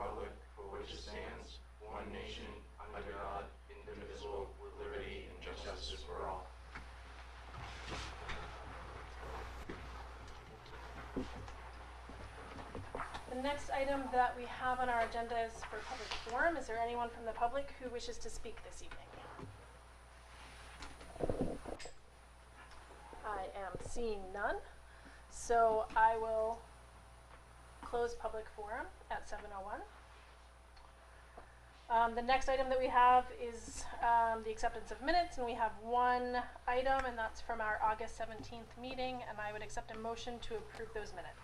republic for which it stands, one nation, under God, indivisible, with liberty and justice for all. The next item that we have on our agenda is for public forum. Is there anyone from the public who wishes to speak this evening? I am seeing none, so I will close public forum at 7:01. The next item that we have is the acceptance of minutes, and we have one item, and that's from our August 17th meeting, and I would accept a motion to approve those minutes.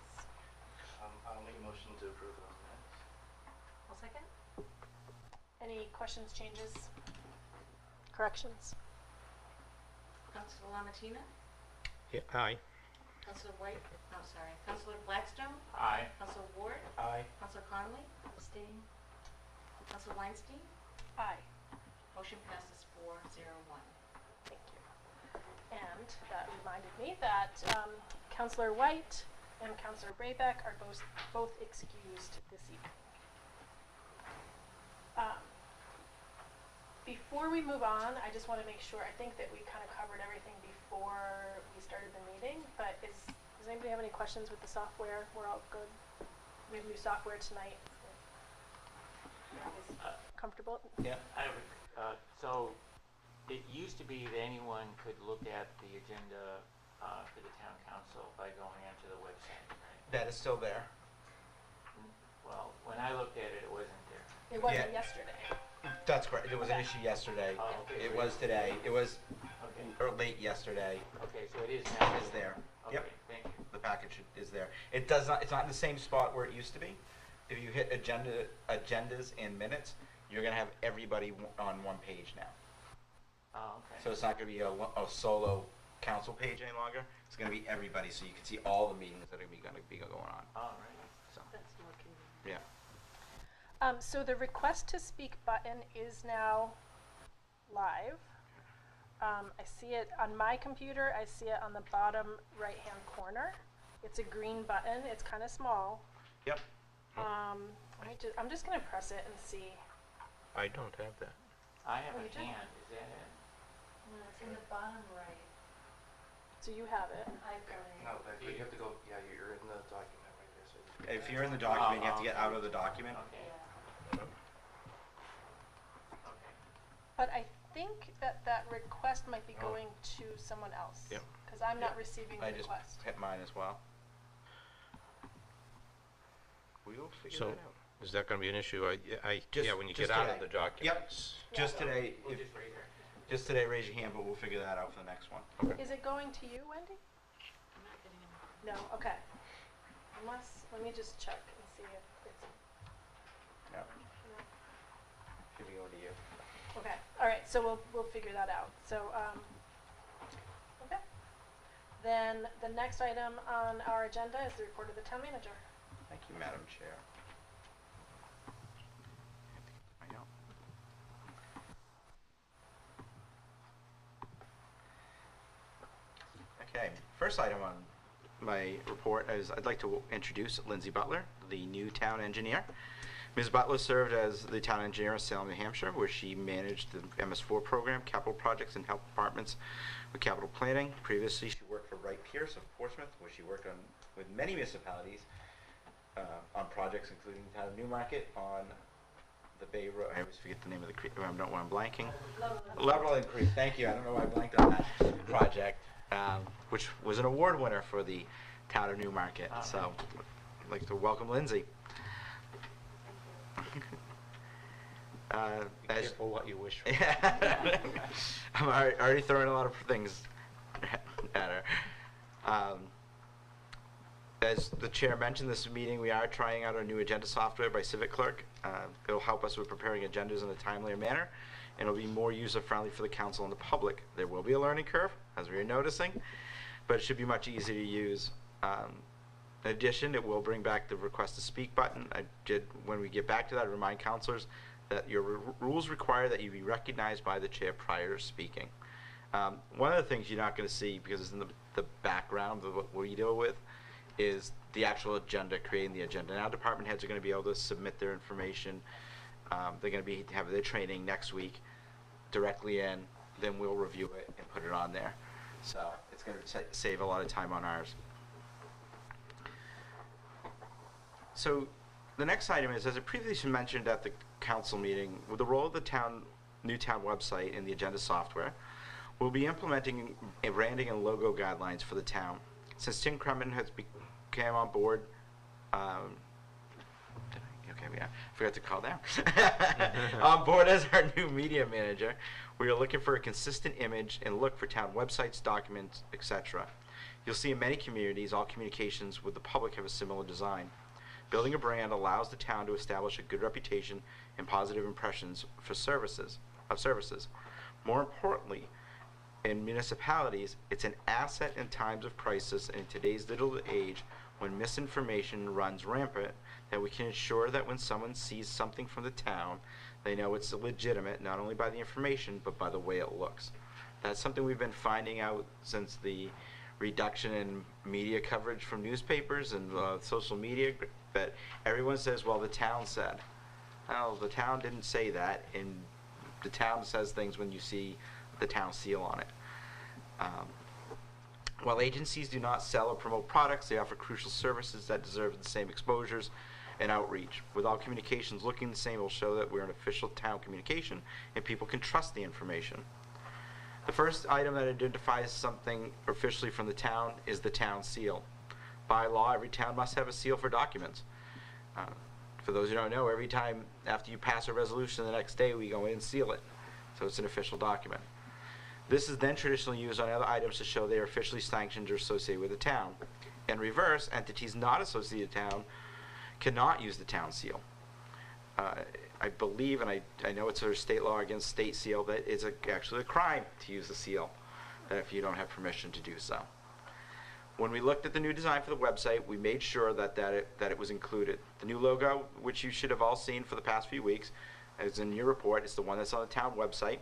I'll make a motion to approve those minutes. I'll second. Any questions, changes, corrections? Councilor Lamattina? Yeah, aye. Councilor White? No, sorry. Councilor Blackstone? Aye. Councilor Ward? Aye. Councilor Connolly? Abstain. Councilor Weinstein? Aye. Motion passes 4-0-1. Thank you. And that reminded me that Councilor White and Councilor Braybeck are both excused this evening. Before we move on, I just want to make sure, I think that we kind of covered everything before we started the meeting, but does anybody have any questions with the software? We're all good? We have new software tonight. Comfortable? Yeah. So it used to be that anyone could look at the agenda for the town council by going onto the website, right? That is still there. Well, when I looked at it, it wasn't there. It wasn't Yeah. yesterday. That's correct. There was an issue yesterday. Oh, okay. It was today. It was Okay. late yesterday. Okay, so it is now. It's there. Okay, Yep. thank you. The package is there. It does not. It's not in the same spot where it used to be. If you hit agendas and minutes, you're gonna have everybody on one page now. Oh, okay. So it's not gonna be a solo council page any longer. It's gonna be everybody, so you can see all the meetings that are gonna be going on. All right. So That's more convenient. yeah. So the request to speak button is now live. I see it on my computer. I see it on the bottom right-hand corner. It's a green button. It's kind of small. Yep. I'm just gonna press it and see. I don't have that. I have Oh, a you do? hand, is that it? No, it's in the bottom right. So you have it. I've got it. No, but you have to go, yeah, you're in the document right there. So If you're in the document, you have to get out of the document. Okay. Yeah. Okay. But I think that request might be going to someone else. Yep. Because I'm not receiving the I just request. hit mine as well. We'll figure So, that out. is that going to be an issue? Just- Yeah, when you just get out today. of the documents. Just today, We'll just raise our hand. just today, raise your hand, but we'll figure that out for the next one. Is it going to you, Wendy? I'm not getting it. No. Okay. Let me just check and see if it's. Yeah, No. should be over to you. Okay. All right. So we'll figure that out. So okay. Then the next item on our agenda is the report of the town manager. Thank you, Madam Chair. I know. Okay, first item on my report is I'd like to introduce Lindsay Butler, the new town engineer. Ms. Butler served as the town engineer in Salem, New Hampshire, where she managed the MS4 program, capital projects, and helped departments with capital planning. Previously, she worked for Wright Pierce of Portsmouth, where she worked with many municipalities on projects including the town of Newmarket, on the Bay Road. I always forget the name of the creek. I don't know why I'm blanking. Loveland Creek. Thank you. I don't know why I blanked on that project, which was an award winner for the town of Newmarket. So, I'd like to welcome Lindsay. Careful what you wish for. I'm already throwing a lot of things at her. As the chair mentioned, this meeting we are trying out our new agenda software by Civic Clerk. It'll help us with preparing agendas in a timelier manner, and it'll be more user-friendly for the council and the public. There will be a learning curve, as we are noticing, but it should be much easier to use. In addition, it will bring back the request to speak button. When we get back to that, remind counselors that your rules require that you be recognized by the chair prior to speaking. One of the things you're not going to see, because it's in the background of what we deal with, is the actual agenda, creating the agenda. Now department heads are going to be able to submit their information. They're going to have their training next week directly in. Then we'll review it and put it on there. So it's going to save a lot of time on ours. So the next item is, as I previously mentioned at the council meeting, with the role of the new town website and the agenda software, we'll be implementing a branding and logo guidelines for the town. Since Tim Kremen has came on board, I forgot to call down. On board as our new media manager, we are looking for a consistent image and look for town websites, documents, etc. You'll see in many communities, all communications with the public have a similar design. Building a brand allows the town to establish a good reputation and positive impressions for services. More importantly, in municipalities, it's an asset in times of crisis and in today's digital age when misinformation runs rampant, that we can ensure that when someone sees something from the town, they know it's legitimate, not only by the information, but by the way it looks. That's something we've been finding out since the reduction in media coverage from newspapers and social media, that everyone says, well, the town said. Well, the town didn't say that, and the town says things when you see the town seal on it. While agencies do not sell or promote products, they offer crucial services that deserve the same exposures and outreach. With all communications looking the same, it will show that we're an official town communication and people can trust the information. The first item that identifies something officially from the town is the town seal. By law, every town must have a seal for documents. For those who don't know, every time after you pass a resolution, the next day we go in and seal it. So it's an official document. This is then traditionally used on other items to show they are officially sanctioned or associated with the town. In reverse, entities not associated with the town cannot use the town seal. I believe, and I know it's a state law against state seal, that it's actually a crime to use the seal if you don't have permission to do so. When we looked at the new design for the website, we made sure that it was included. The new logo, which you should have all seen for the past few weeks, is in your report. It's the one that's on the town website.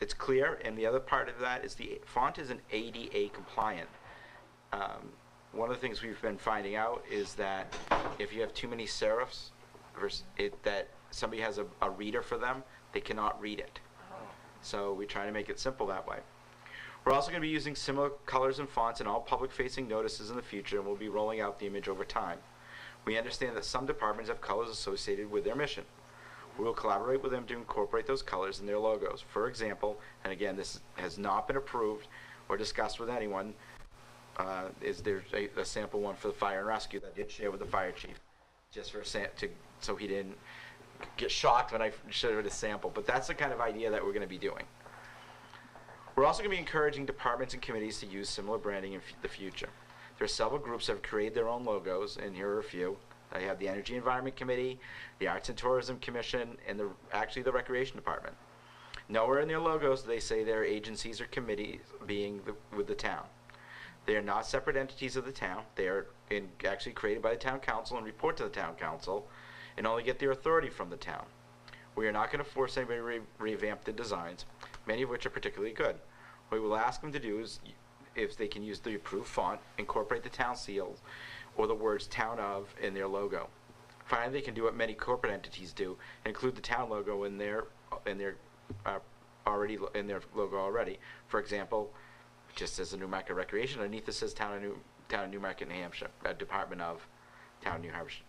It's clear, and the other part of that is the font is an ADA compliant. One of the things we've been finding out is that if you have too many serifs, that somebody has a reader for them, they cannot read it. So we try to make it simple that way. We're also going to be using similar colors and fonts in all public-facing notices in the future, and we'll be rolling out the image over time. We understand that some departments have colors associated with their mission. We will collaborate with them to incorporate those colors in their logos. For example, and again, this has not been approved or discussed with anyone, is there's a sample one for the fire and rescue that I did share with the fire chief, just for so he didn't get shocked when I showed a sample. But that's the kind of idea that we're going to be doing. We're also going to be encouraging departments and committees to use similar branding in the future. There are several groups that have created their own logos, and here are a few. I have the Energy Environment Committee, the Arts and Tourism Commission, and actually the Recreation Department. Nowhere in their logos do they say their agencies or committees being with the town. They are not separate entities of the town. They are actually created by the town council and report to the town council and only get their authority from the town. We are not going to force anybody to revamp the designs, many of which are particularly good. What we will ask them to do is, if they can use the approved font, incorporate the town seal or the words town of in their logo. Finally, they can do what many corporate entities do, include the town logo in their logo already. For example, just as a Newmarket Recreation, underneath it says Town of Newmarket, New Hampshire, Department of Town of New Hampshire.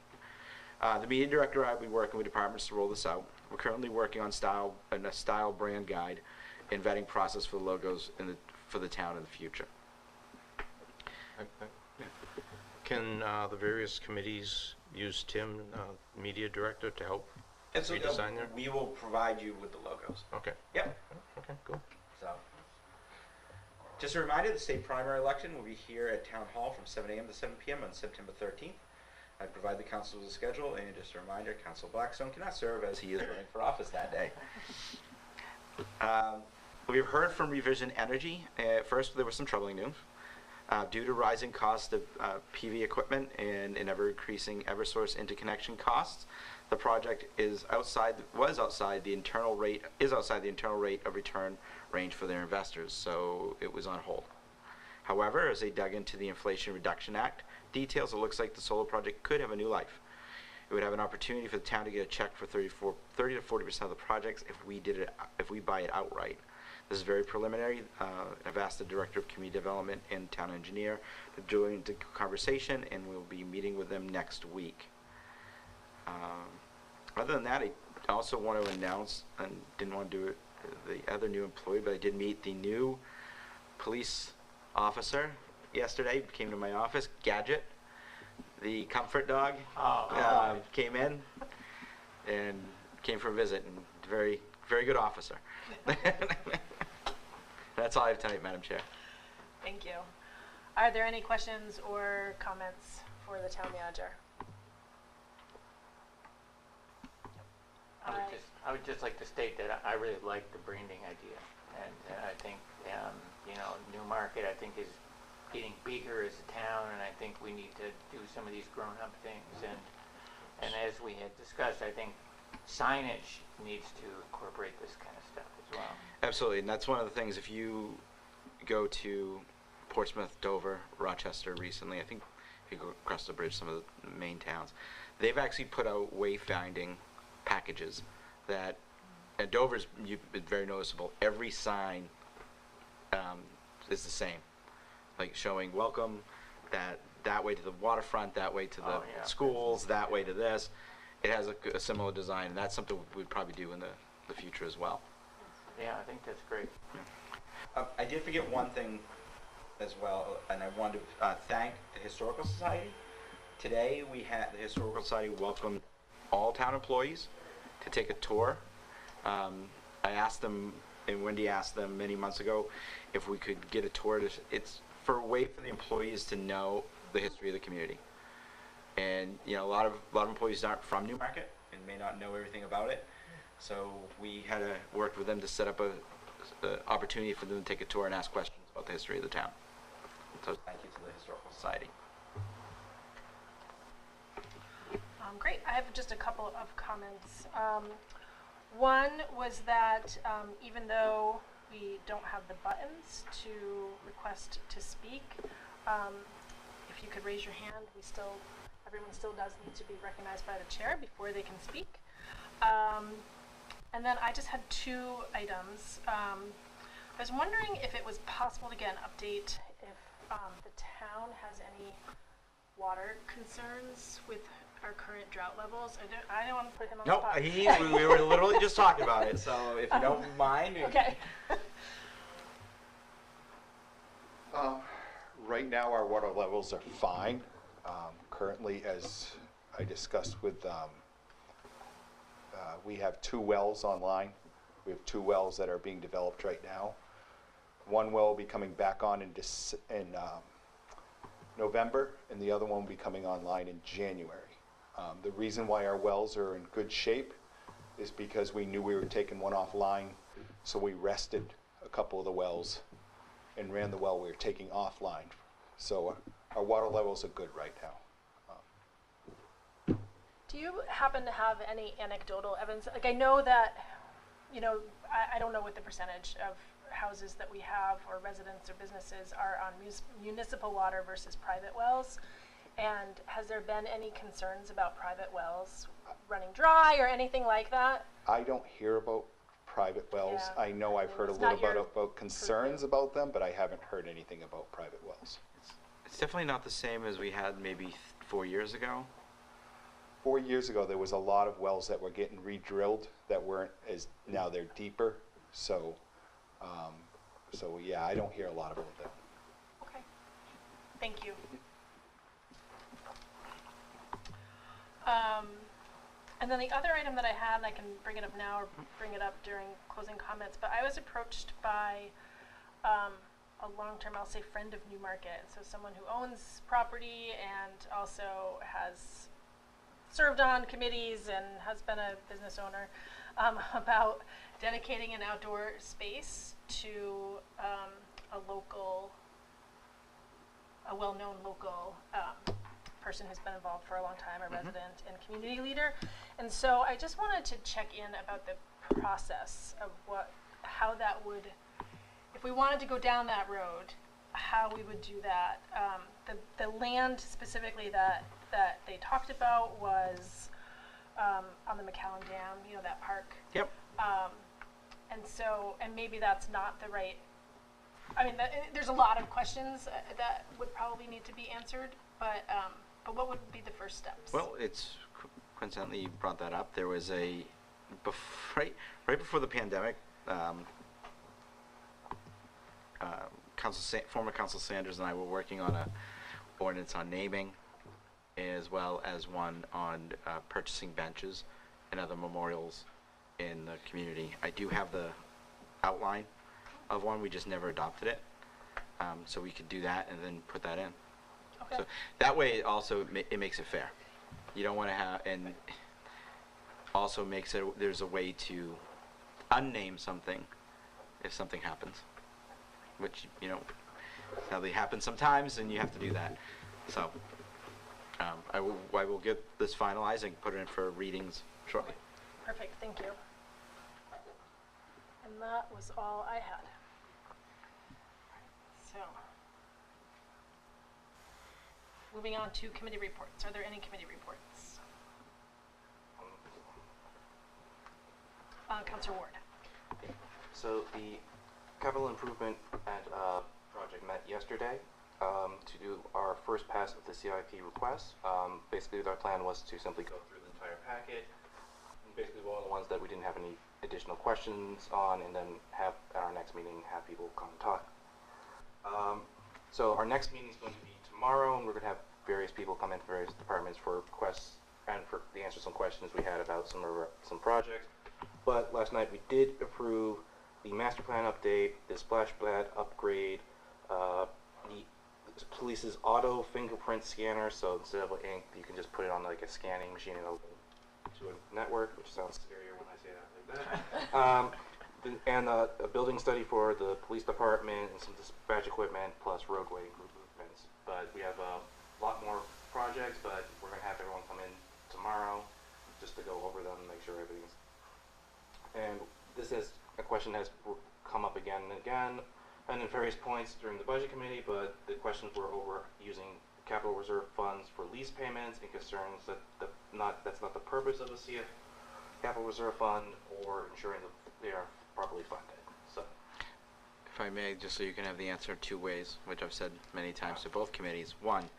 The media director and I will be working with departments to roll this out. We're currently working on a style brand guide and vetting process for the logos for the town in the future. Can the various committees use Tim, media director, to help redesign there? We will provide you with the logos. Okay. Yep. Okay, cool. So, just a reminder, the state primary election will be here at Town Hall from 7 a.m. to 7 p.m. on September 13th. I provide the council with a schedule, and just a reminder, Councilor Blackstone cannot serve as he is running for office that day. We've heard from Revision Energy. First, there was some troubling news. Due to rising cost of PV equipment and ever-increasing Eversource interconnection costs, the project was outside the internal rate of return range for their investors, so it was on hold. However, as they dug into the Inflation Reduction Act details, it looks like the solar project could have a new life. It would have an opportunity for the town to get a check for 30 to 40% of the projects if we buy it outright. This is very preliminary. I've asked the Director of Community Development and Town Engineer to join the conversation, and we'll be meeting with them next week. Other than that, I also want to announce, and didn't want to do it, the other new employee, but I did meet the new police officer yesterday. Came to my office, Gadget, the comfort dog. Came in and came for a visit, and very, very good officer. That's all I have tonight, Madam Chair. Thank you. Are there any questions or comments for the town manager? I would just like to state that I really like the branding idea, and I think Newmarket I think is getting bigger as a town, and I think we need to do some of these grown-up things, and as we had discussed, I think signage needs to incorporate this kind of stuff as well. Absolutely, and that's one of the things. If you go to Portsmouth, Dover, Rochester recently, I think if you go across the bridge, some of the main towns, they've actually put out wayfinding packages that at Dover's been very noticeable. Every sign is the same, like showing welcome, that way to the waterfront, that way to the schools, that way to this. It has a similar design, and that's something we'd probably do in the future as well. Yeah, I think that's great. I did forget one thing as well, and I wanted to thank the Historical Society. Today we had the Historical Society welcome all town employees to take a tour. I asked them, and Wendy asked them many months ago, if we could get a tour. It's for a way for the employees to know the history of the community. And a lot of employees aren't from Newmarket and may not know everything about it. So we had worked with them to set up a opportunity for them to take a tour and ask questions about the history of the town. So thank you to the Historical Society. Great. I have just a couple of comments. One was that even though we don't have the buttons to request to speak, if you could raise your hand, everyone still does need to be recognized by the chair before they can speak. And then I just had two items. I was wondering if it was possible to get an update if the town has any water concerns with our current drought levels. I don't want to put him on the spot. We were literally just talking about it, so if you don't mind. Okay. Right now, our water levels are fine. Currently, as I discussed with, we have 2 wells online. We have 2 wells that are being developed right now. One well will be coming back on in November, and the other one will be coming online in January. The reason why our wells are in good shape is because we knew we were taking one offline, so we rested a couple of the wells and ran the well we were taking offline. So our water levels are good right now. Do you happen to have any anecdotal evidence? Like, I know that, I don't know what the percentage of houses that we have, or residents or businesses, are on municipal water versus private wells. And has there been any concerns about private wells running dry or anything like that? I don't hear about private wells. Yeah. I know I've heard a It's little not bit your about concerns about them, but I haven't heard anything about private wells. It's definitely not the same as we had maybe 4 years ago. 4 years ago, there was a lot of wells that were getting re-drilled that weren't as, now they're deeper. So yeah, I don't hear a lot about that. Okay. Thank you. And then the other item that I had, and I can bring it up now or bring it up during closing comments, but I was approached by a long-term, I'll say, friend of Newmarket, so someone who owns property and also has served on committees and has been a business owner, about dedicating an outdoor space to a well-known local person who's been involved for a long time, a resident and community leader. And so I just wanted to check in about the process of how that would, if we wanted to go down that road, how we would do that. The land specifically that they talked about was on the McAllen Dam, you know, that park. Yep. And maybe that's not the right, I mean, there's a lot of questions that would probably need to be answered, but what would be the first steps? Well, it's coincidentally you brought that up. There was right before the pandemic, former Council Sanders and I were working on a ordinance on naming, as well as one on purchasing benches and other memorials in the community. I do have the outline of one. We just never adopted it, so we could do that and then put that in. Okay. So that way, also it makes it fair. You don't want to have, and also makes it, there's a way to unname something if something happens, which, you know, sadly happens sometimes, and you have to do that. So I will get this finalized and put it in for readings shortly. Perfect, thank you. And that was all I had. So, moving on to committee reports. Are there any committee reports? Councilor Ward. So the capital improvement project met yesterday to do our first pass of the CIP request. Basically, our plan was to simply go through the entire packet, and basically one of the ones that we didn't have any additional questions on, and then have at our next meeting have people come and talk. So our next meeting is going to be tomorrow, and we're going to have various people come in from various departments for requests and for the answer some questions we had about some projects. But last night we did approve the master plan update, the splash pad upgrade, the police's auto fingerprint scanner, so instead of ink, you can just put it on like a scanning machine and open to a network, which sounds scarier when I say that like that. And a building study for the police department and some dispatch equipment plus roadway improvements. But we have a lot more projects, but we're going to have everyone come in tomorrow just to go over them and make sure everything's. And this is a question that has come up again and again, and at various points during the budget committee, but the questions were over using capital reserve funds for lease payments and concerns that that's not the purpose of a CF capital reserve fund, or ensuring that they are properly funded. So, If I may, just so you can have the answer two ways, which I've said many times to both committees. One,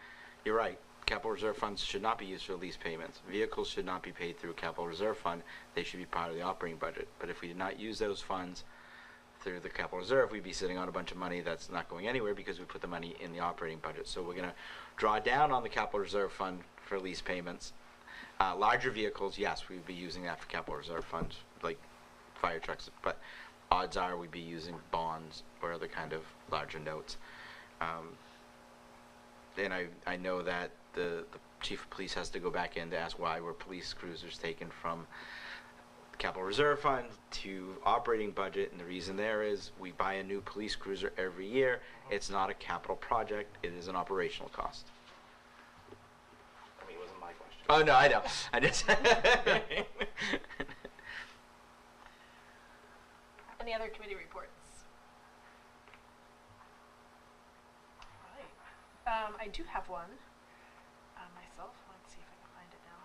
you're right. Capital reserve funds should not be used for lease payments. Vehicles should not be paid through a capital reserve fund. They should be part of the operating budget. But if we did not use those funds through the capital reserve, we'd be sitting on a bunch of money that's not going anywhere because we put the money in the operating budget. So we're going to draw down on the capital reserve fund for lease payments. Larger vehicles, yes, we'd be using that for capital reserve funds, like fire trucks. But odds are we'd be using bonds or other kind of larger notes. And I know that the chief of police has to go back in to ask why were police cruisers taken from capital reserve fund to operating budget, and the reason there is we buy a new police cruiser every year. It's not a capital project, it is an operational cost. I mean, it wasn't my question. Oh no, I know. I just Any other committee reports? All right. I do have one myself. Let's see if I can find it now.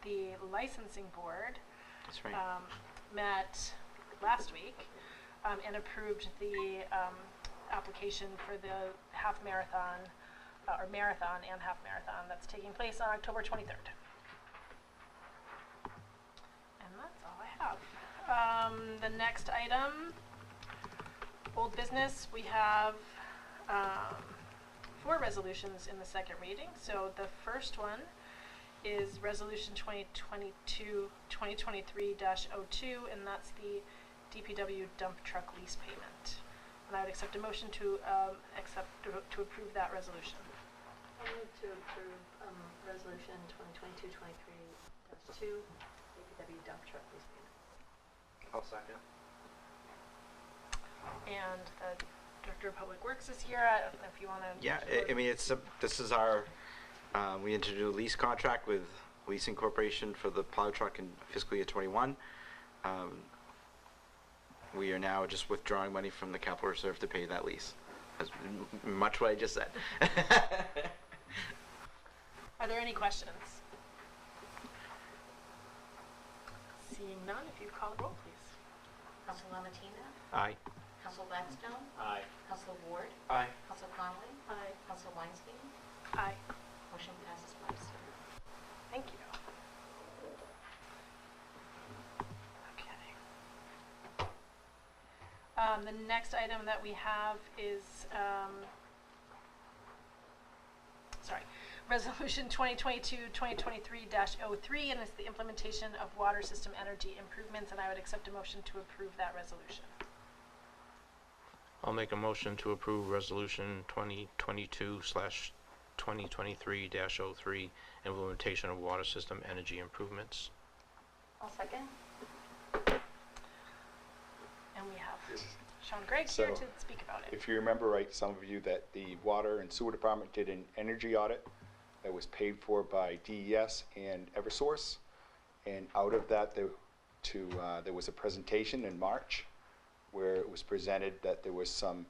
The licensing board That's right. met last week and approved the application for the half marathon, or marathon and half marathon that's taking place on October 23rd. And that's all I have. The next item, old business, we have 4 resolutions in the second reading. So the first one is Resolution 2022-2023-02, and that's the DPW dump truck lease payment. And I would accept a motion to approve that resolution. I move to approve resolution 2022-23-2, DPW dump truck lease payment. I'll second. And the Director of Public Works is here. I don't know if you want to. Yeah, I mean, this is our, we entered into a lease contract with Leasing Corporation for the plow truck in fiscal year 21. We are now just withdrawing money from the capital reserve to pay that lease. That's much what I just said. Are there any questions? Seeing none, if you could call the roll, please. Council Lamatina? Aye. Council Blackstone? Aye. Council Ward? Aye. Council Conley? Aye. Council Weinstein? Aye. Motion passes 5-0. Thank you. Okay. The next item that we have is, Resolution 2022-2023-03, and it's the implementation of water system energy improvements, and I would accept a motion to approve that resolution. I'll make a motion to approve Resolution 2022/2023-03, implementation of water system energy improvements. I'll second. And we have Sean Gregg So, here to speak about it. If you remember right, some of you, that the Water and Sewer Department did an energy audit that was paid for by DES and Eversource. And out of that, there was a presentation in March where it was presented that there was some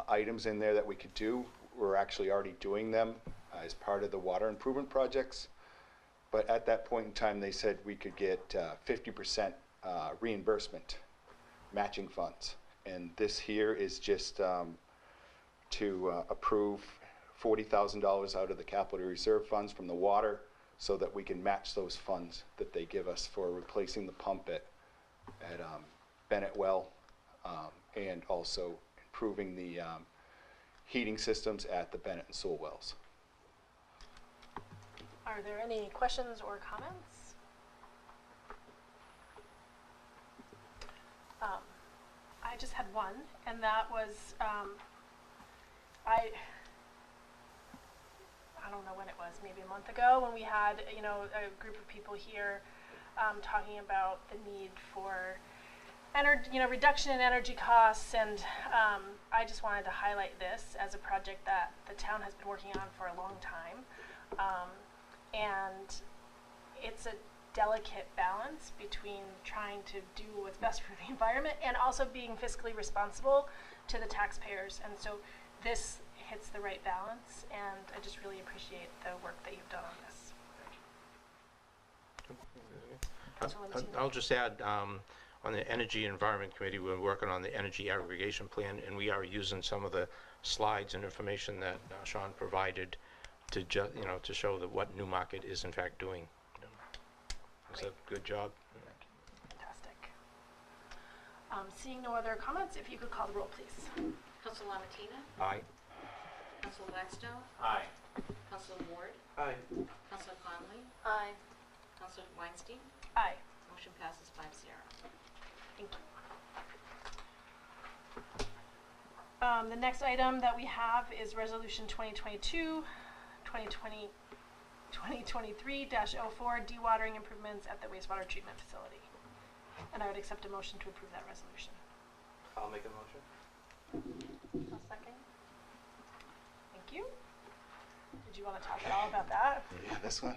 items in there that we could do. We're actually already doing them as part of the water improvement projects. But at that point in time, they said we could get 50% reimbursement, matching funds. And this here is just to approve $40,000 out of the capital reserve funds from the water so that we can match those funds that they give us for replacing the pump at Bennett Well, and also improving the heating systems at the Bennett and Sewell wells. Are there any questions or comments? I just had one, and that was, I don't know when it was, maybe a month ago, when we had, a group of people here talking about the need for reduction in energy costs, and I just wanted to highlight this as a project that the town has been working on for a long time, and it's a delicate balance between trying to do what's best for the environment and also being fiscally responsible to the taxpayers, and so this hits the right balance, and I just really appreciate the work that you've done on this. Councilor Latino. I'll just add, on the Energy Environment Committee, we're working on the energy aggregation plan, and we are using some of the slides and information that Sean provided to to show that what Newmarket is in fact doing. It's a good job. Fantastic. Seeing no other comments, if you could call the roll, please. Council Lamatina? Aye. Council Blackstone? Aye. Council Ward? Aye. Council Conley? Aye. Council Weinstein? Aye. Motion passes 5-0. Thank you. The next item that we have is Resolution 2023-04, dewatering improvements at the wastewater treatment facility. And I would accept a motion to approve that resolution. I'll make a motion. I'll second. Thank you. Did you want to talk at all about that? Yeah, this one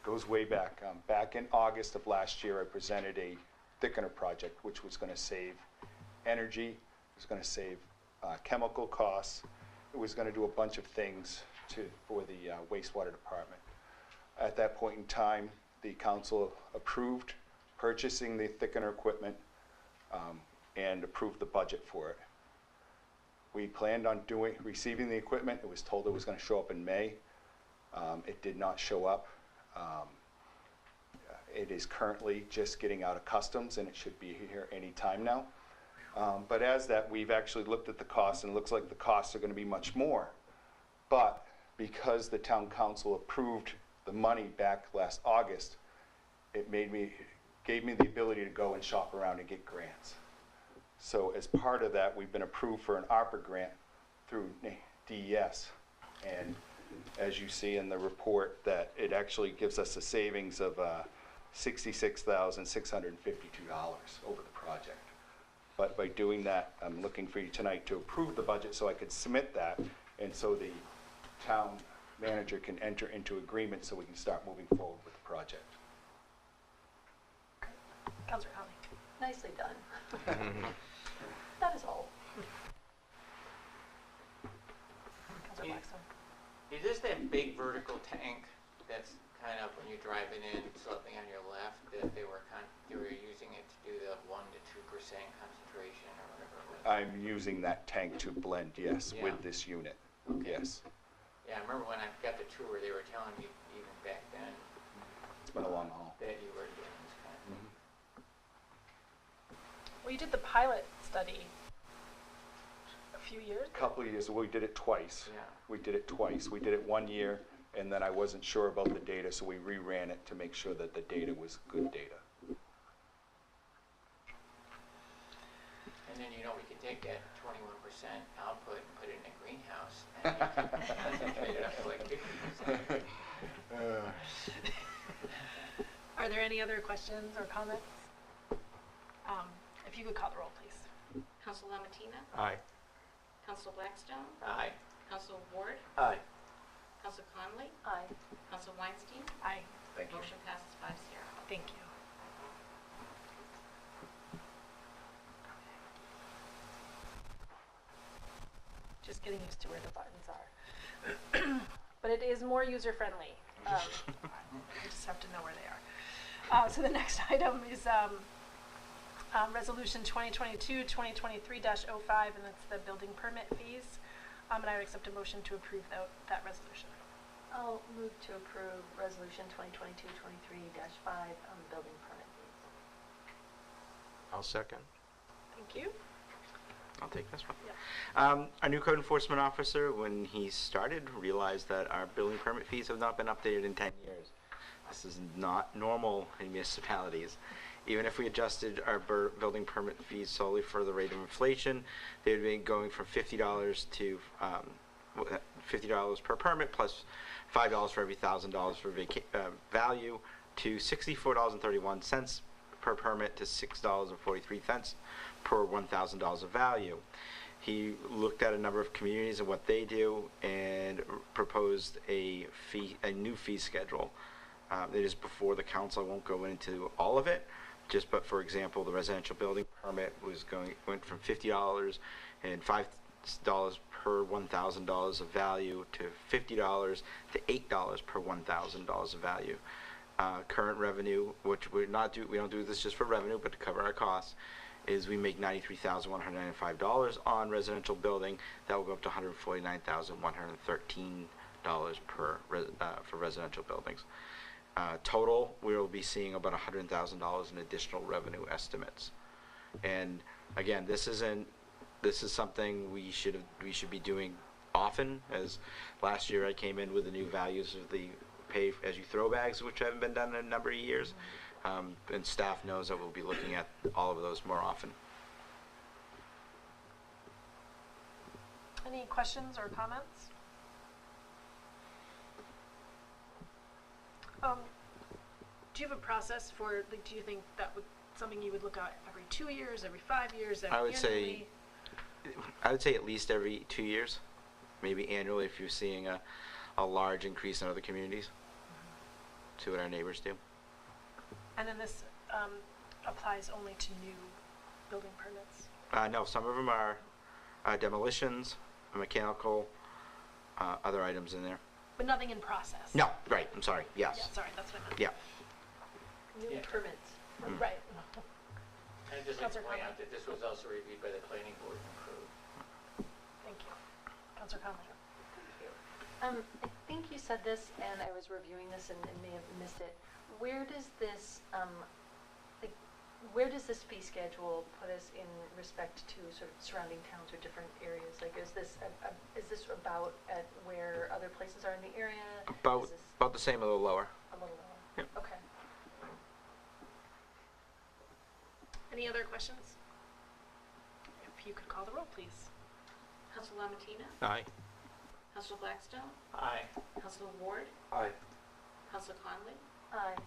goes way back. Back in August of last year, I presented a thickener project, which was going to save energy, it was going to save chemical costs, it was going to do a bunch of things for the wastewater department. At that point in time, the council approved purchasing the thickener equipment and approved the budget for it. We planned on receiving the equipment. It was told it was going to show up in May. It did not show up. It is currently just getting out of customs, and it should be here any time now. But as that, we've actually looked at the costs, and it looks like the costs are going to be much more. But because the town council approved the money back last August, it gave me the ability to go and shop around and get grants. So as part of that, we've been approved for an ARPA grant through DES. And as you see in the report, that it actually gives us a savings of $66,652 over the project. But by doing that, I'm looking for you tonight to approve the budget so I could submit that, and so the town manager can enter into agreement so we can start moving forward with the project. Councilor Conley. Nicely done. That is all. Councilor Yeah. Blackstone. Is this that big vertical tank that's kind of when you're driving in, slightly on your left, that they were using it to do the 1 to 2% concentration or whatever it was? I'm using that tank to blend, yes, Yeah. with this unit. Okay. Yes. Yeah, I remember when I got the tour, they were telling me even back then It's been a long haul. that you were doing this kind of thing. Well, you did the pilot study a few years ago. Couple of years, we did it twice. Yeah. We did it twice. We did it 1 year, and then I wasn't sure about the data, so we reran it to make sure that the data was good data. And then, you know, we could take that 21% output and put it in a greenhouse and you can concentrate it up to like 50%. Are there any other questions or comments? If you could call the roll, please. Council Lamatina? Aye. Council Blackstone? Aye. Council Ward? Aye. Council Conley? Aye. Council Weinstein? Aye. Thank you. Motion passes 5-0. Thank you. Just getting used to where the buttons are. But it is more user-friendly. You just have to know where they are. So the next item is Resolution 2022-2023-05, and that's the building permit fees. And I would accept a motion to approve that resolution. I'll move to approve Resolution 2022-23-5 on the building permit fees. I'll second. Thank you. I'll take this one. Yep. Our new code enforcement officer, when he started, realized that our building permit fees have not been updated in 10 years. This is not normal in municipalities. Even if we adjusted our building permit fees solely for the rate of inflation, they would be going from $50 to $50 per permit plus $5 for every $1,000 for value to $64.31 per permit to $6.43 per $1,000 of value. He looked at a number of communities and what they do and proposed a new fee schedule. It is before the council. I won't go into all of it. But for example, the residential building permit went from $50 and $5 per $1,000 of value to $50 to $8 per $1,000 of value. Current revenue, which we don't do this just for revenue, but to cover our costs, is we make $93,195 on residential building. That will go up to $149,113 for residential buildings. Total, we will be seeing about $100,000 in additional revenue estimates. And again, this is something we should be doing often. As last year, I came in with the new values of the pay as you throw bags, which haven't been done in a number of years. And staff knows that we'll be looking at all of those more often. Any questions or comments? Do you have a process for, like, do you think that would something you would look at every 2 years, every 5 years, every I would annually? say at least every 2 years, maybe annually if you're seeing a large increase in other communities. See what our neighbors do. And then this applies only to new building permits? No, some of them are demolitions, mechanical, other items in there. But nothing in process? No, right, I'm sorry, yes. Yeah, sorry, that's what I meant. Yeah. New Yeah. permits. Right. I'd just like to Councilor point Conley. out that this was also reviewed by the planning board and approved. Thank you. Councilor Conley. I think you said this, and I was reviewing this and may have missed it. Where does this, where does this fee schedule put us in respect to sort of surrounding towns or different areas? Like, is this about at where other places are in the area? About Is this the same, a little lower. a little lower? Yep. Okay. Any other questions? If you could call the roll, please. Council Lamatina? Aye. Council Blackstone? Aye. Council Ward? Aye. Council Conley? Aye.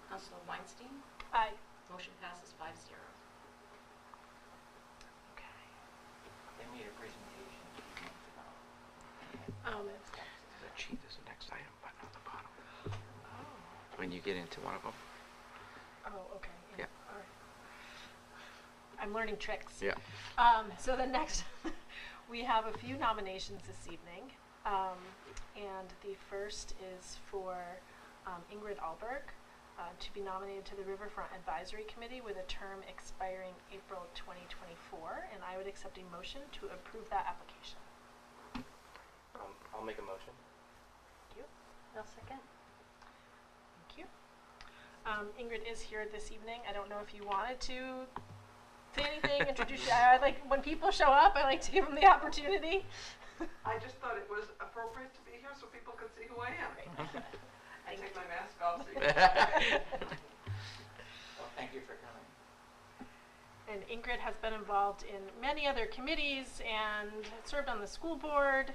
Council Weinstein? Aye. Motion passes 5-0. Okay. They made a presentation a few months ago. The cheat is the next item, but not the bottom. Oh. When you get into one of them. Oh, okay. Yeah. All right. I'm learning tricks. Yeah. So the next, we have a few nominations this evening. And the first is for Ingrid Alberg to be nominated to the Riverfront Advisory Committee with a term expiring April 2024. And I would accept a motion to approve that application. I'll make a motion. Thank you. I'll second. Thank you. Ingrid is here this evening. I don't know if you wanted to say anything, introduce you. I like when people show up, I like to give them the opportunity. I just thought it was appropriate to be here so people could see who I am. Great. I take my mask off. So Well, thank you for coming. And Ingrid has been involved in many other committees and served on the school board,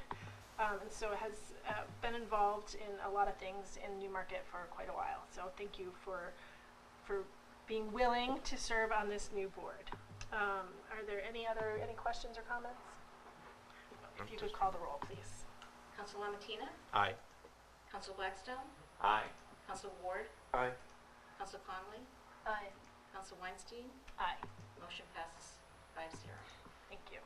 and so has been involved in a lot of things in Newmarket for quite a while. So thank you for being willing to serve on this new board. Are there any questions or comments? If you could call the roll, please. Council Lamatina? Aye. Council Blackstone? Aye. Council Ward? Aye. Council Conley? Aye. Council Weinstein? Aye. Motion passes 5-0. Thank you.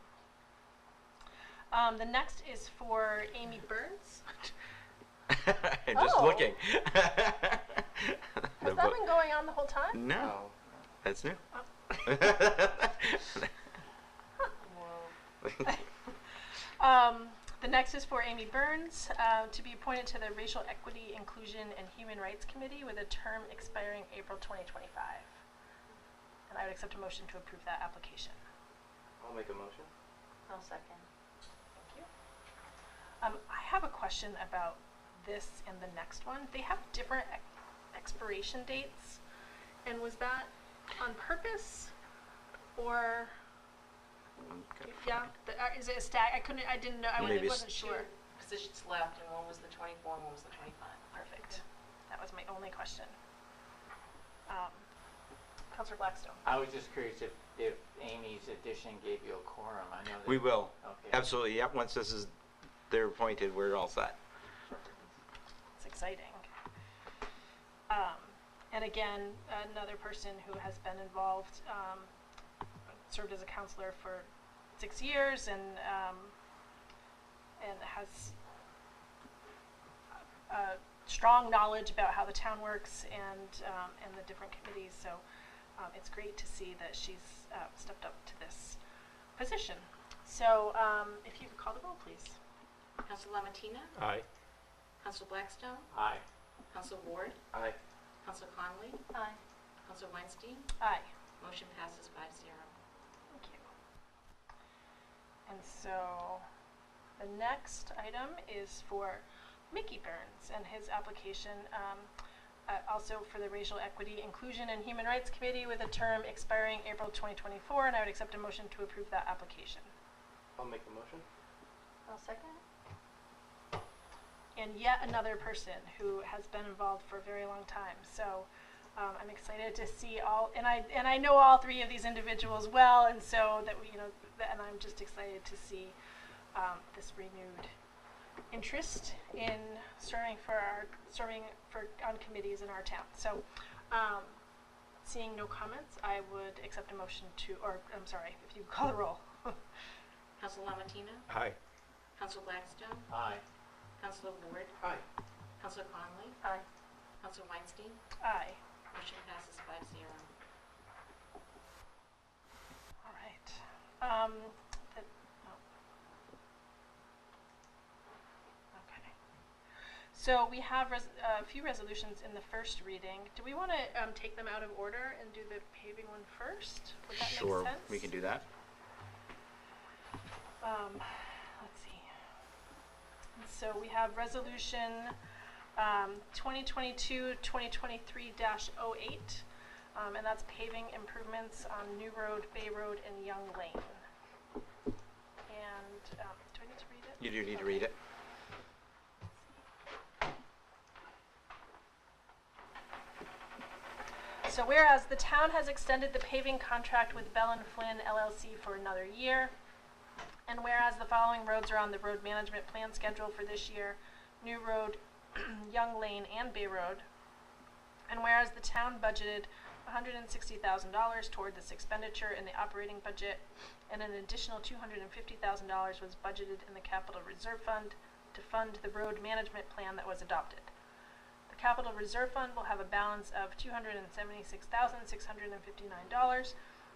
The next is for Amy Burns. I'm just Oh. looking. Has that been going on the whole time? No, that's new. The next is for Amy Burns to be appointed to the Racial Equity, Inclusion, and Human Rights Committee with a term expiring April 2025. And I would accept a motion to approve that application. I'll make a motion. I'll second. Thank you. I have a question about this and the next one. They have different expiration dates, and was that on purpose, or? Yeah, is it a stag? I didn't know. I Maybe wasn't sure. Positions left, and one was the 24 and one was the 25. Perfect. That was my only question. Councilor Blackstone. I was just curious if Amy's addition gave you a quorum. I know that. We will. Okay. Absolutely. Yep. Once they're appointed, we're all set. It's exciting. And again, another person who has been involved, served as a counselor for 6 years, and has strong knowledge about how the town works and the different committees. So it's great to see that she's stepped up to this position. So if you could call the roll, please. Council Lamatina? Aye. Council Blackstone? Aye. Council Ward? Aye. Council Conley? Aye. Council Weinstein? Aye. Motion passes 5-0. Thank you. And so the next item is for Mickey Burns and his application, also for the Racial Equity, Inclusion, and Human Rights Committee with a term expiring April 2024, and I would accept a motion to approve that application. I'll make the motion. I'll second. And yet another person who has been involved for a very long time. So I'm excited to see all, and I know all three of these individuals well, and so that and I'm just excited to see this renewed interest in serving on committees in our town. So seeing no comments, I would accept a motion to, or I'm sorry, if you call the roll. Council Lamatina? Aye. Council Blackstone? Aye. Councilor Ward? Aye. Councilor Conley? Aye. Council Weinstein? Aye. Motion passes 5-0. All right. Okay. So we have a few resolutions in the first reading. Do we want to take them out of order and do the paving one first? Would that Sure, make sense? we can do that. Let's see. So we have resolution 2022-2023-08, and that's paving improvements on New Road, Bay Road, and Young Lane. And do I need to read it? You do need to read it. So whereas the town has extended the paving contract with Bell & Flynn LLC for another year, and whereas the following roads are on the road management plan schedule for this year: New Road, Young Lane, and Bay Road, and whereas the town budgeted $160,000 toward this expenditure in the operating budget, and an additional $250,000 was budgeted in the capital reserve fund to fund the road management plan that was adopted. The capital reserve fund will have a balance of $276,659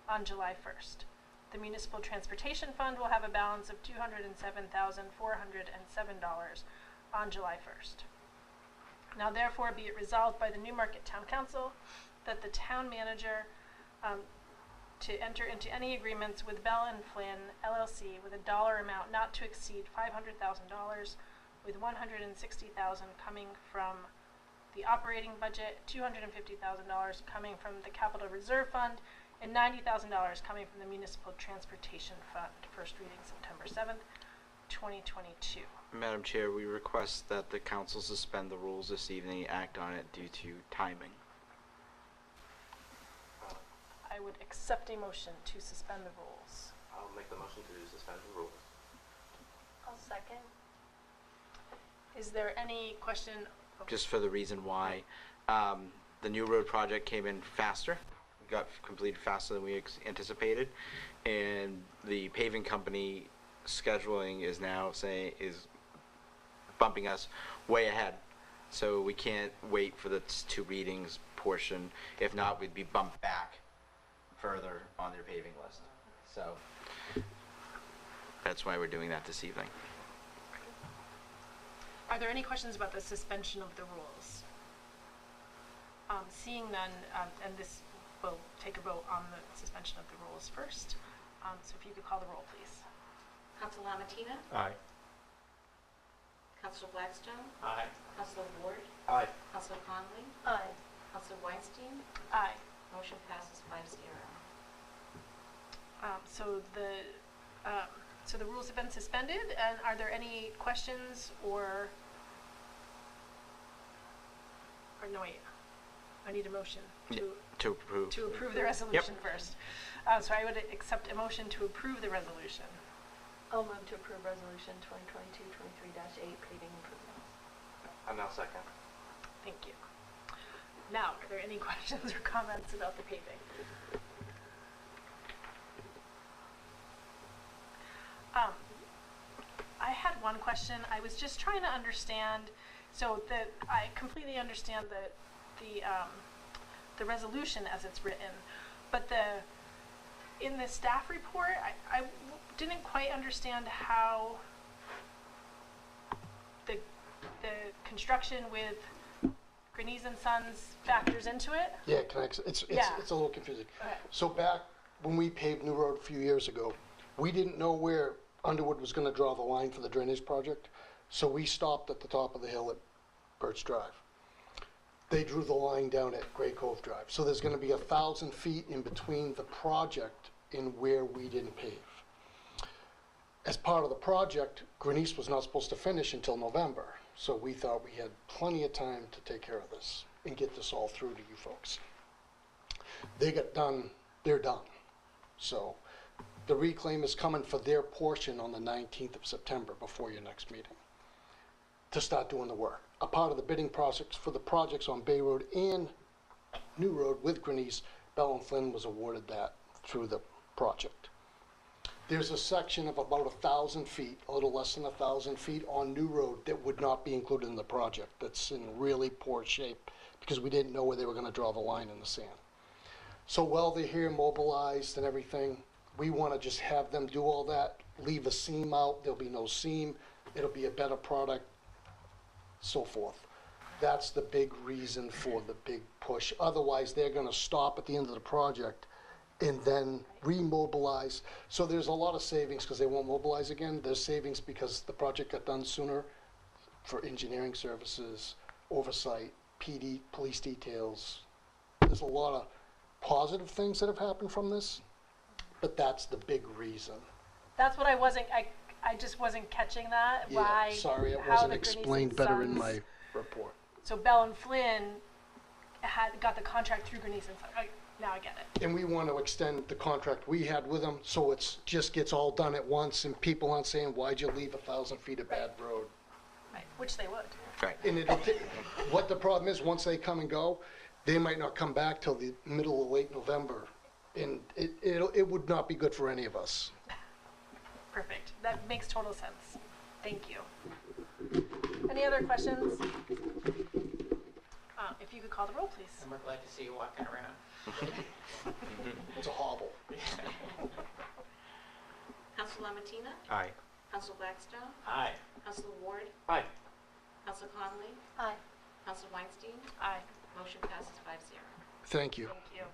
on July 1st. The municipal transportation fund will have a balance of $207,407 on July 1st. Now therefore be it resolved by the Newmarket Town Council that the town manager to enter into any agreements with Bell and Flynn LLC with a dollar amount not to exceed $500,000, with $160,000 coming from the operating budget, $250,000 coming from the capital reserve fund, and $90,000 coming from the municipal transportation fund. First reading September 7th, 2022. Madam Chair, we request that the council suspend the rules this evening and act on it due to timing. I would accept a motion to suspend the rules. I'll make the motion to suspend the rules. I'll second. Is there any question? Just for the reason why the new road project came in faster, got completed faster than we anticipated, and the paving company scheduling is now is bumping us way ahead. So we can't wait for the two readings portion. If not, we'd be bumped back further on their paving list. So that's why we're doing that this evening. Are there any questions about the suspension of the rules? Seeing none, and this will take a vote on the suspension of the rules first. So if you could call the roll, please. Council Lamatina? Aye. Councilor Blackstone? Aye. Councilor Ward? Aye. Councilor Conley? Aye. Councilor Weinstein? Aye. Motion passes 5-0. So the rules have been suspended, and are there any questions or no, wait, I need a motion To approve. to approve the resolution first. So I would accept a motion to approve the resolution. I'll move to approve resolution 2022-23-8 paving improvements. And I'll second. Thank you. Now, are there any questions or comments about the paving? I had one question. I was just trying to understand. So I completely understand the resolution as it's written, but in the staff report, I didn't quite understand how the construction with Grenese and Sons factors into it. Yeah, it's a little confusing. Okay. So back when we paved New Road a few years ago, we didn't know where Underwood was going to draw the line for the drainage project, so we stopped at the top of the hill at Birch Drive. They drew the line down at Gray Cove Drive. So there's going to be 1,000 feet in between the project and where we didn't pave. As part of the project, Grenese was not supposed to finish until November, so we thought we had plenty of time to take care of this and get this all through to you folks. They got done, they're done. So the reclaim is coming for their portion on the 19th of September before your next meeting to start doing the work. A part of the bidding process for the projects on Bay Road and New Road with Grenese, Bell and Flynn was awarded that through the project. There's a section of about 1,000 feet, a little less than 1,000 feet on New Road that would not be included in the project. That's in really poor shape because we didn't know where they were going to draw the line in the sand. So while they're here mobilized and everything, we want to just have them do all that, leave a seam out, there'll be no seam, it'll be a better product, so forth. That's the big reason for the big push. Otherwise, they're going to stop at the end of the project and then remobilize. So there's a lot of savings because they won't mobilize again. There's savings because the project got done sooner for engineering services, oversight, PD, police details. There's a lot of positive things that have happened from this, but that's the big reason. That's what I just wasn't catching that. Yeah, Why? sorry, it how wasn't the Grenese explained and better in Sons- my report. So Bell and Flynn got the contract through Grenese and Sons. Now I get it. And we want to extend the contract we had with them, so it's just gets all done at once, and people aren't saying, why'd you leave 1,000 feet of bad road? Right, which they would. Right. And what the problem is, once they come and go, they might not come back till the middle or late November, and it would not be good for any of us. Perfect. That makes total sense. Thank you. Any other questions? If you could call the roll, please. And we're glad to see you walking around. It's a hobble. Council Lamatina? Aye. Council Blackstone? Aye. Council Ward? Aye. Council Conley? Aye. Council Weinstein? Aye. Motion passes 5-0. Thank you. Thank you.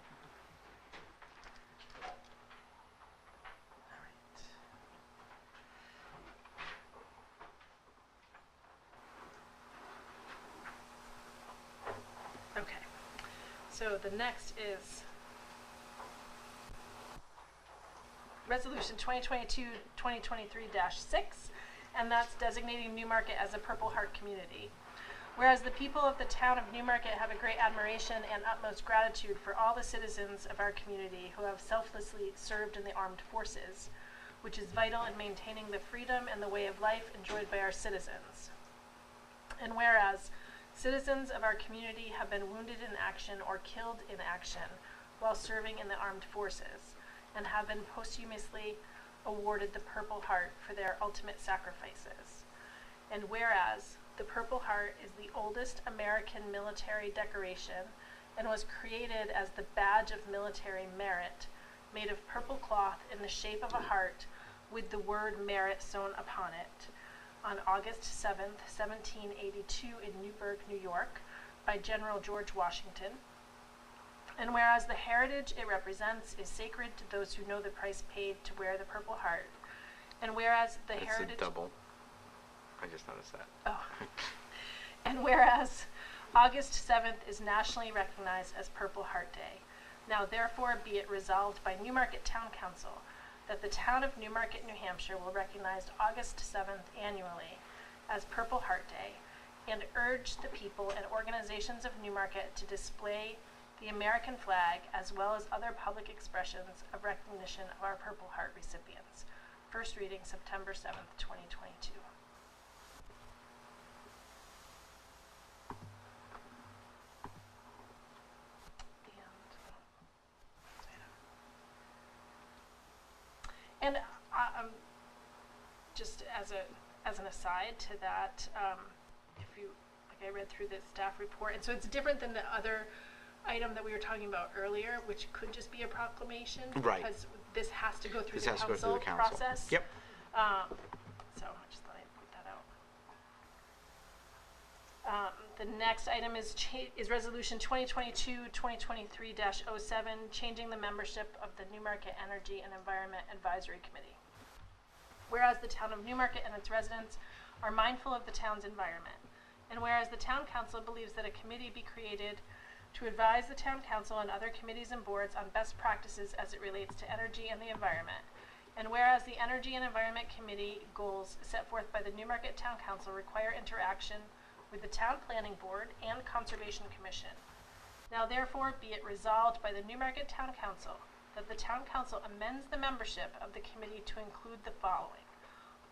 All right. Okay. So the next is Resolution 2022-2023-6, and that's designating Newmarket as a Purple Heart community. Whereas the people of the town of Newmarket have a great admiration and utmost gratitude for all the citizens of our community who have selflessly served in the armed forces, which is vital in maintaining the freedom and the way of life enjoyed by our citizens. And whereas citizens of our community have been wounded in action or killed in action while serving in the armed forces, and have been posthumously awarded the Purple Heart for their ultimate sacrifices. And whereas the Purple Heart is the oldest American military decoration and was created as the badge of military merit, made of purple cloth in the shape of a heart with the word merit sewn upon it, on August 7th, 1782 in Newburgh, New York, by General George Washington. And whereas the heritage it represents is sacred to those who know the price paid to wear the Purple Heart, and whereas the It's heritage... a double. I just noticed that. Oh. And whereas August 7th is nationally recognized as Purple Heart Day, now therefore be it resolved by Newmarket Town Council that the town of Newmarket, New Hampshire will recognize August 7th annually as Purple Heart Day, and urge the people and organizations of Newmarket to display the American flag as well as other public expressions of recognition of our Purple Heart recipients. First reading September 7th, 2022. And just as an aside to that, if you, like, I read through the staff report, and so it's different than the other item that we were talking about earlier, which could just be a proclamation. Right. Because this has to go through This the has to go through council the council. process. Yep. So I just thought I'd point that out. The next item is Resolution 2022-2023-07, changing the membership of the Newmarket Energy and Environment Advisory Committee. Whereas the town of Newmarket and its residents are mindful of the town's environment, and whereas the town council believes that a committee be created to advise the town council and other committees and boards on best practices as it relates to energy and the environment, and whereas the Energy and Environment Committee goals set forth by the Newmarket Town Council require interaction with the Town Planning Board and Conservation Commission. Now therefore be it resolved by the Newmarket Town Council that the Town Council amends the membership of the committee to include the following: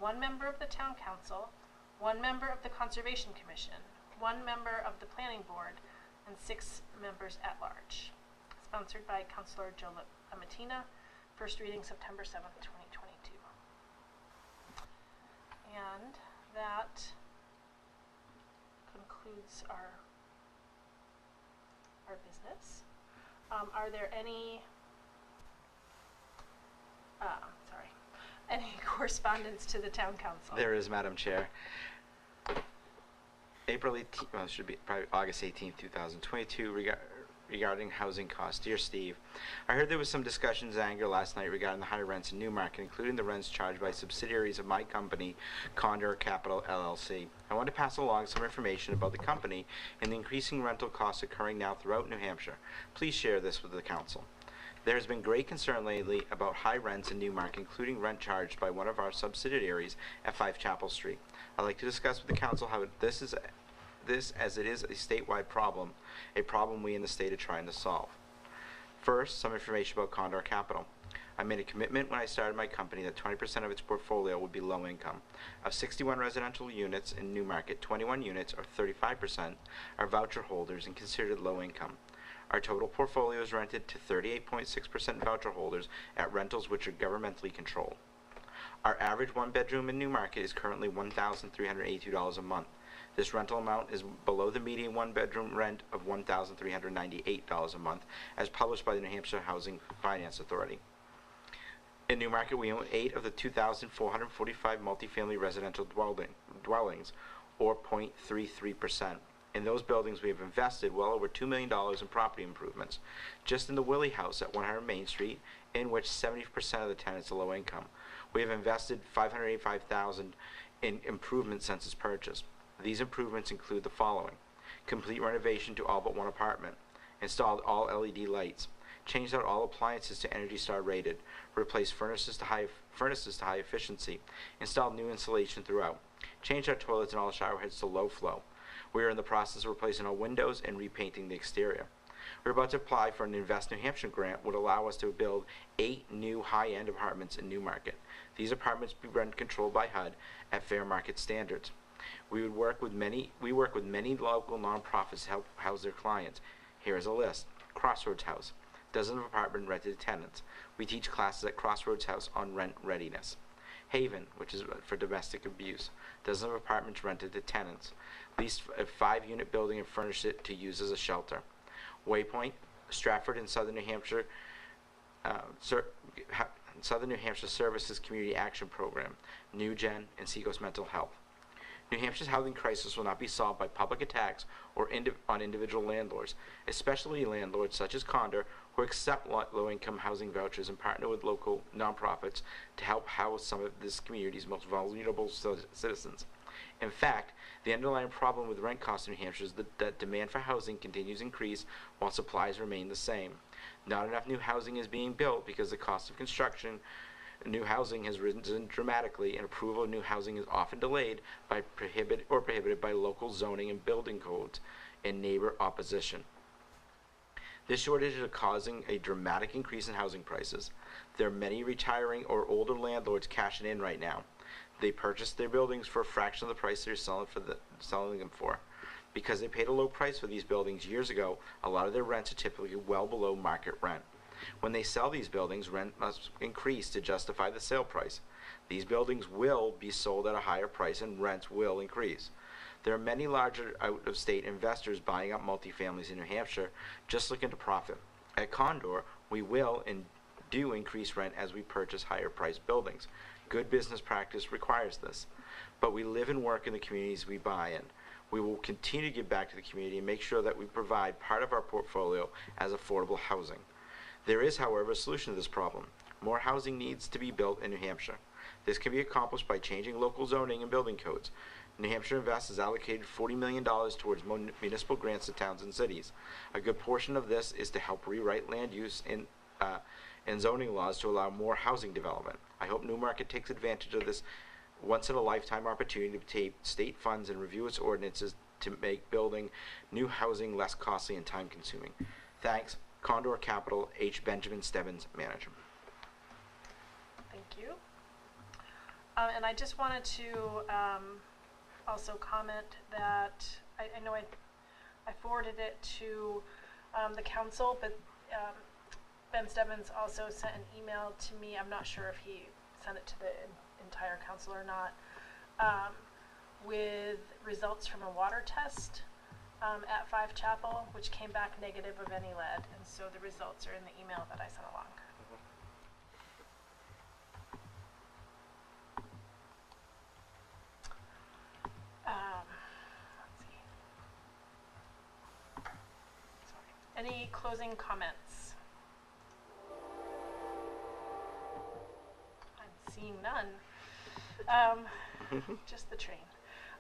1 member of the Town Council, 1 member of the Conservation Commission, 1 member of the Planning Board, and 6 members at large. Sponsored by Councilor Joe Lamatina. First reading September 7th, 2022. And that concludes our business. Are there any any correspondence to the town council? There is, Madam Chair. April 18th, well, it should be probably August 18th, 2022, regarding housing costs. Dear Steve, I heard there was some discussions and anger last night regarding the high rents in Newmarket, including the rents charged by subsidiaries of my company, Condor Capital LLC. I want to pass along some information about the company and the increasing rental costs occurring now throughout New Hampshire. Please share this with the council. There has been great concern lately about high rents in Newmarket, including rent charged by one of our subsidiaries at 5 Chapel Street. I'd like to discuss with the council how this as it is a statewide problem, a problem we in the state are trying to solve. First, some information about Condor Capital. I made a commitment when I started my company that 20% of its portfolio would be low income. Of 61 residential units in Newmarket, 21 units, or 35%, are voucher holders and considered low income. Our total portfolio is rented to 38.6% voucher holders at rentals which are governmentally controlled. Our average one-bedroom in Newmarket is currently $1,382 a month. This rental amount is below the median one-bedroom rent of $1,398 a month, as published by the New Hampshire Housing Finance Authority. In Newmarket, we own 8 of the 2,445 multifamily residential dwellings, or 0.33%. In those buildings, we have invested well over $2 million in property improvements. Just in the Willie House at 100 Main Street, in which 70% of the tenants are low income, we have invested $585,000 in improvements since its purchase. These improvements include the following: complete renovation to all but one apartment, installed all LED lights, changed out all appliances to Energy Star rated, replaced furnaces to high efficiency, installed new insulation throughout, changed our toilets and all shower heads to low flow. We are in the process of replacing all windows and repainting the exterior. We're about to apply for an Invest New Hampshire grant, would allow us to build 8 new high-end apartments in Newmarket. These apartments be rent controlled by HUD at fair market standards. We work with many local nonprofits to help house their clients. Here is a list: Crossroads House, dozens of apartment rented to tenants. We teach classes at Crossroads House on rent readiness. Haven, which is for domestic abuse, dozens of apartments rented to tenants. Leased a 5-unit building and furnished it to use as a shelter. Waypoint, Stratford and Southern New Hampshire Services Community Action Program, New Gen, and Seacoast Mental Health. New Hampshire's housing crisis will not be solved by public attacks or on individual landlords, especially landlords such as Condor, who accept low-income housing vouchers and partner with local nonprofits to help house some of this community's most vulnerable citizens. In fact, the underlying problem with rent costs in New Hampshire is that demand for housing continues to increase while supplies remain the same. Not enough new housing is being built because the cost of construction new housing has risen dramatically, and approval of new housing is often delayed by prohibited by local zoning and building codes and neighbor opposition. This shortage is causing a dramatic increase in housing prices. There are many retiring or older landlords cashing in right now. They purchased their buildings for a fraction of the price they're selling them for. Because they paid a low price for these buildings years ago, a lot of their rents are typically well below market rent. When they sell these buildings, rent must increase to justify the sale price. These buildings will be sold at a higher price and rents will increase. There are many larger out-of-state investors buying up multifamilies in New Hampshire just looking to profit. At Condor, we will and do increase rent as we purchase higher priced buildings. Good business practice requires this. But we live and work in the communities we buy in. We will continue to give back to the community and make sure that we provide part of our portfolio as affordable housing. There is, however, a solution to this problem. More housing needs to be built in New Hampshire. This can be accomplished by changing local zoning and building codes. New Hampshire Invest has allocated $40 million towards municipal grants to towns and cities. A good portion of this is to help rewrite land use and zoning laws to allow more housing development. I hope Newmarket takes advantage of this once-in-a-lifetime opportunity to take state funds and review its ordinances to make building new housing less costly and time-consuming. Thanks. Condor Capital, H. Benjamin Stebbins, Manager. Thank you. And I just wanted to also comment that I know I forwarded it to the council, but Ben Stebbins also sent an email to me. I'm not sure if he sent it to the entire council or not, with results from a water test at 5 Chapel, which came back negative of any lead, and so the results are in the email that I sent along. Let's see. Sorry. Any closing comments? I'm seeing none. Just the train.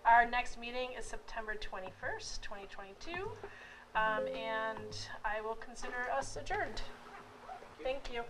Our next meeting is September 21st, 2022, and I will consider us adjourned. Thank you.